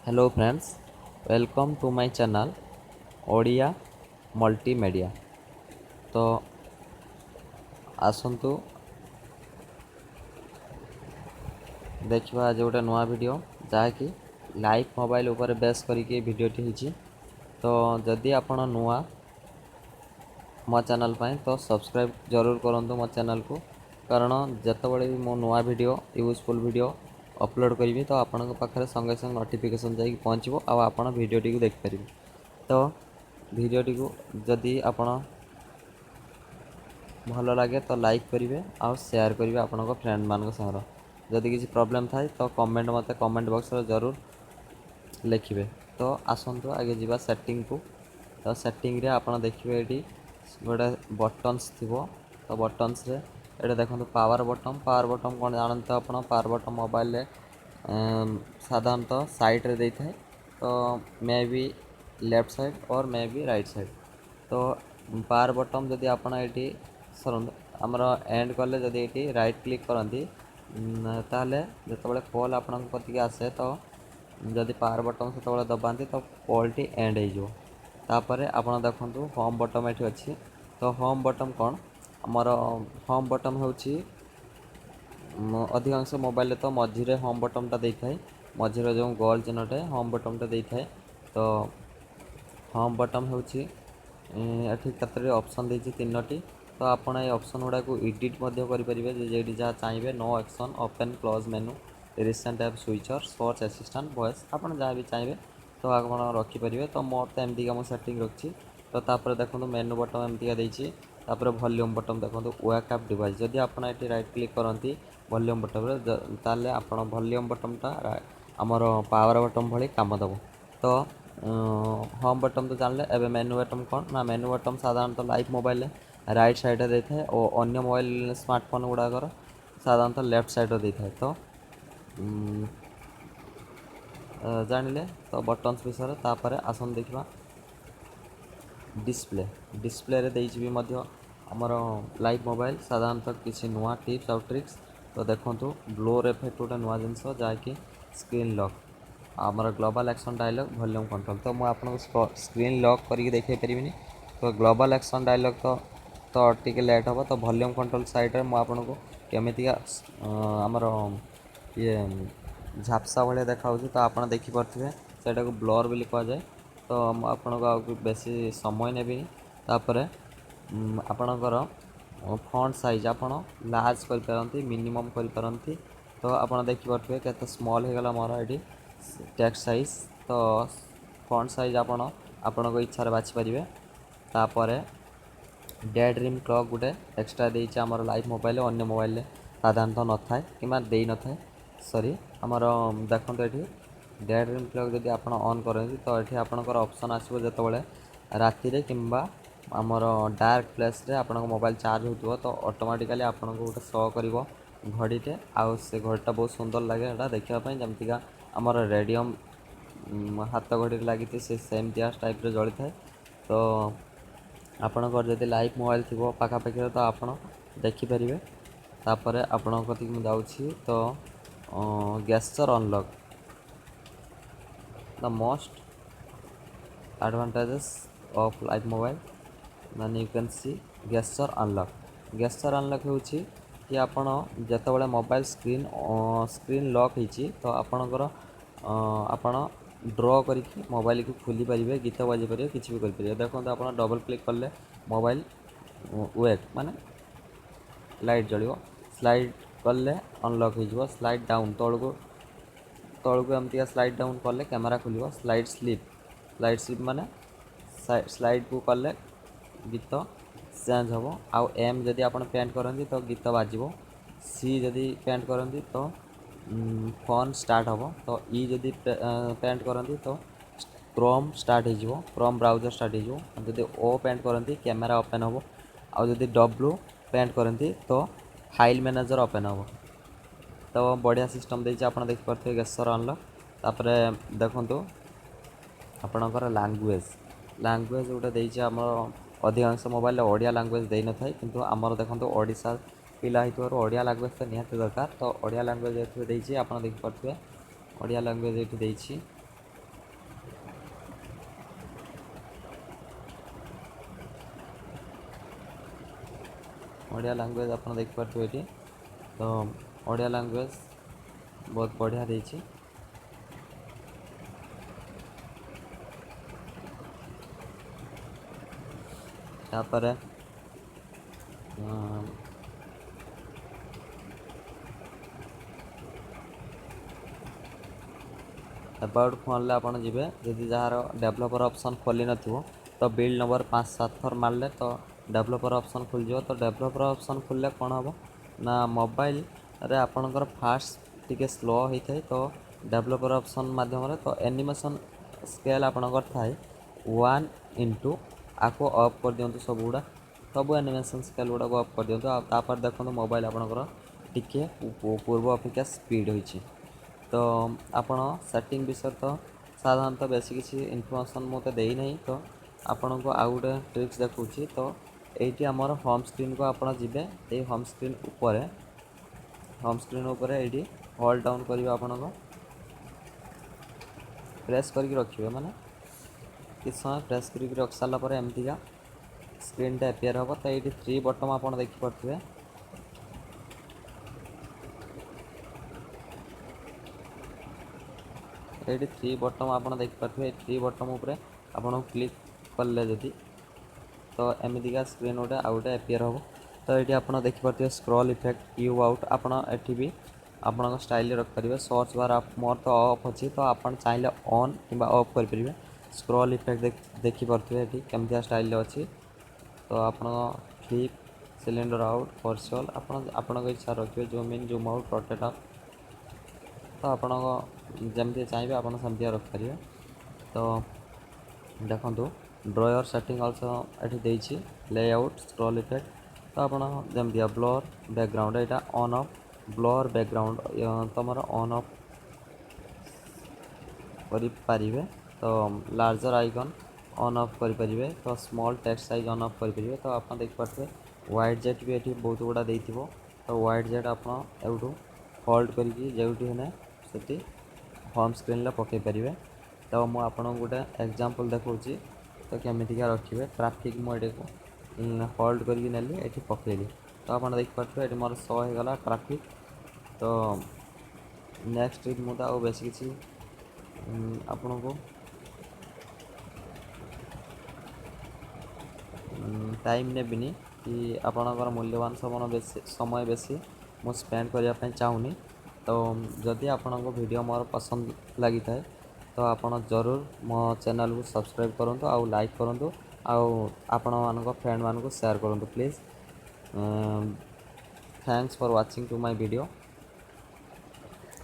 Hello friends, welcome to my channel Odia multimedia. तो आसतु देखा आज गोटे नुआ वीडियो जहाँकि लाइव मोबाइल उपर बेस करके वीडियोटी होती। तो जदि आपण नुआ मो चैनल पाए तो सब्सक्राइब जरूर करूँ मो चैनल को, कारण जितेबाला भी मो नुआ वीडियो यूजफुल वीडियो अपलोड करी तो आपण पाखे संगे संगे नोटिफिकेशन जाकि पहुँचो आपण वीडियोटी को देखिपर। तो वीडियोटी को जदि आपण भल लगे तो लाइक करेंगे आउ शेयर करेंगे आपण फ्रेंड मान संग। जदि किसी प्रॉब्लम थाए तो कमेंट मत कमेंट बॉक्स रे जरूर लिखिए। तो आसतु आगे जावा सेटिंग को। तो सेटिंग रे आपण देखिए ये गोटे बटन्स थी। तो बटन्स रे ये देखो पावर बटन कौन जानते आप? पावर बटन मोबाइल साधारणतः साइड रे देता है। तो मे बी लेफ्ट साइड और मे बी राइट साइड। तो पावर बटन जदि आप सर आमर एंड कले जदि ये राइट क्लिक करती ताहले जितेबाला कॉल आपण कतिक आसे तो जदि पावर बटन से दबाती तो कॉलटी एंड हो। आपण देखु होम बटन ये अच्छी। तो होम बटन कौन आमर होम बटन हूँ अधिकांश मोबाइल तो मझीरे होम बटनटा देता है। मझीरे जो गोल चिन्हटे होम बटनटा देता है। तो होम बटन हूँ ये केतरी ऑप्शन देती तीनोटी। तो आपड़ ये ऑप्शन गुड़ा को एडिट करेंगे जहाँ चाहिए। No action, open close menu, recent app switcher, search assistant, voice आप जहाँ भी चाहिए तो आप रखिपारे। तो मोर तो एमती का सेटिंग रखी। तो तापर देखो मेनू बटन एमती देती। वॉल्यूम बटन देखो वेक अप डिवाइस जदि आप राइट क्लिक करती वॉल्यूम बटन ताले आप वॉल्यूम बटनटा आमर पावर बटन भली काम दब। तो होम बटन तो जानले। एवं मेनू बटन कौन ना मेनू बटन साधारणतः लाइव मोबाइल राइट साइड देता है और अन्य मोबाइल स्मार्टफोन गुड़ाकर साधारणतः लेफ्ट साइड देता है। तो जानिले तो बटन्स विषय तापर आसन देखा डिस्प्ले। डिस्प्ले रे देइछि भी मध्य आमर लाइव मोबाइल साधारणतः किसी नुआ टिप्स आउ ट्रिक्स। तो देखो ब्लोर इफेक्ट गोटे नुआ जिनस जहाँकि स्क्रीन लॉक आमर global action dialog volume control. तो मुझे आपको स्क्रीन लॉक करके देखे पारिनी। तो ग्लोबल एक्शन डायलॉग तो टी लेट हम। तो वॉल्यूम कंट्रोल साइड में मुझे केमितिका आमर ये झापसा भाया देखा। तो आप देखिपे से ब्लर भी कहुए। तो आपको बेसी समय नेबी। तापर आपणकर फॉन्ट साइज आप लार्ज करपारती मिनिमम करपारती। तो आप देखिपे केते स्मॉल हो गला मोर ये टेक्स्ट साइज। तो फॉन्ट साइज आपण इच्छा बाछिपारे। तापर डे ड्रीम क्लॉक गोटे एक्सट्रा देती आमर लाइव मोबाइल अन्य मोबाइल साधारणतः न थाए कि दे न थाए। सॉरी आमर देखो ये डे ड्रीम क्लॉक जब आप ऑन करेंगे तो ये आपंकर ऑप्शन आसो जो राति किंबा आमर डार्क प्लेस रे आपन मोबाइल चार्ज हो तो ऑटोमेटिकली आपन को गोटे शो कर घड़ीटे। आउ से घड़ीटा बहुत सुंदर लगे देखापी जमतीका आमर रेडियम हाथ घड़ी लगी से सेम दियास टाइप जली थाए। तो आपणकर जब लाइव मोबाइल थी पाखापाखि तो आप देखिपारे। तापर आपण कति जाऊँगी तो gesture unlock the most advantages of live mobile then you can see gesture unlock. Gesture unlock हो कि आपण जितेबाला मोबाइल स्क्रीन लॉक होती तो आपणकर आपण ड्र करके मोबाइल को खोली पारे, गीत बाजी पारे, किसी भी करें। देखो आप डबल क्लिक कले मोबाइल वेक माने लाइट जलियो। स्लाइड कले अनलॉक हो। स्लाइड डाउन तौक एमती स्लाइड डाउन कले कैमेरा खोल। स्लाइड स्लिप माने स्लाइड को कले गीत चेंज हम। आउ एम जदि आप पेंट करती तो गीत बाजो। सी जदि पेंट करती तो फोन स्टार्ट हम। तो ई जदि पेंट करती तो क्रोम स्टार्ट हो, क्रोम ब्राउजर स्टार्ट हो। जदि ओ पेंट करती कैमेरा ओपन हम। आउ जदि डब्लू पेंट करती तो फाइल मैनेजर ओपन हम। तो बढ़िया सिस्टम देती आप देखिपे गेस्चर अनलॉक। तापर देखो आपणकर लैंग्वेज गोटे देती आम अधिकांश मोबाइल ओडिया लैंग्वेज दे न था कि आमर देखो ओडिशा पिला हो ओडिया लैंग्वेज तो निहाती दरकार। तो ओडिया लैंग्वेज ये देखिए आप देखिपे ओडिया लैंग्वेज ये देती। ଓଡ଼ିଆ ଲାଙ୍ଗୁଏଜ୍ ଆପଣ ଦେଖିପାରୁଥିବେ ଏଠି। ତ ଓଡ଼ିଆ ଲାଙ୍ଗୁଏଜ୍ ବହୁତ ବଢ଼ିଆ ଦେଇଛି। ତାପରେ अबाउट फोन आप जी जदि जार डेभलपर ऑप्शन खोली नथिबो तो बिल्ड नंबर 5-7 थर मारले तो डेभलपर ऑप्शन खुल जाओ। तो डेभलपर ऑप्शन खुलले कौन हम ना मोबाइल रे आपणकर फास्ट टिके स्लो होता है। तो डेभलपर ऑप्शन माध्यम तो एनिमेशन स्केल आपणकर थाए 1:, आपको ऑफ कर दिंतु सब गुड़ा सब एनिमेशन स्केल गुड़ा को ऑफ कर दिंतु। आपर देखो मोबाइल आपणकर टिके पूर्व अपेक्षा स्पीड होइछि। तो आपण सेटिंग विषय तो साधारणतः बेसी किसी इनफॉरमेशन मत देना। तो आपण को आउ गोटे ट्रिक्स देखुची। तो ये आमर होम स्क्रीन को आप जी होम स्क्रीन ये होल्ड डाउन करेंगे आपण को प्रेस करके रखिए माने किस समय प्रेस करके रख सारापर एमतीका स्क्रीन टा एपियर हम। तो ये 3 बटन आप देखिपे ये 3 बटन आप देखिपे 3 बटन उपरे आपन क्लिक कले जदि तो एमतीका स्क्रीन गोटे आउ गोटे एपियर हम। तो ये आप देखिपे स्क्रॉल इफेक्ट यू आउट आप भी आपण स्टाइल रखिपारे। सर्च बार आप मोर तो ऑफ अच्छी तो आप चाहिए ऑन कि ऑफ करेंगे। स्क्रॉल इफेक्ट देखिपे ये केमती स्टाइल अच्छी। तो आप फ्लिप सिलेंडर आउट वर्चुअल आपण इच्छा रखिए zoom in zoom out rotate up. तो आपण जमती चाहिए आप रखिपारे। तो देखो ड्रॉयर सेटिंग ऑल्सो ये देछि लेआउट स्क्रॉल इफेक्ट। तो आप जमती ब्लर बैकग्राउंड यहाँ ऑन ऑफ ब्लर बैकग्राउंड तुम ऑन ऑफ करें। तो लार्जर आइकन ऑन ऑफ करें। तो small text size on off करें। तो आप देखिपे वाइड जेट भी ये बहुत गुड़ा देथिबो। तो वाइड जेट आप होल्ड करके जोटी है से होम स्क्रीन पकई पारे। तो मुझे आपन गोटे एग्जांपल देखा। तो केमितिका रखिए ट्रैफिक मुझे होल्ड करके नेली ये पकईली। तो आप देखिपे ये मोर शो होगा ट्रैफिक। तो नेक्स्ट मुझे आउ बेस किसी आपण को टाइम नेबिनी कि आपणकर मूल्यवान समय बेसी मु स्पेंड करने चाहूनी। तो जदि आपण को वीडियो मोर पसंद लगी थाए तो आपण जरूर मो चैनल को सब्सक्राइब करूँ आउ लाइक करूँ आउ आपण मान फ्रेंड मान को शेयर करूँ please. Thanks for watching to my video.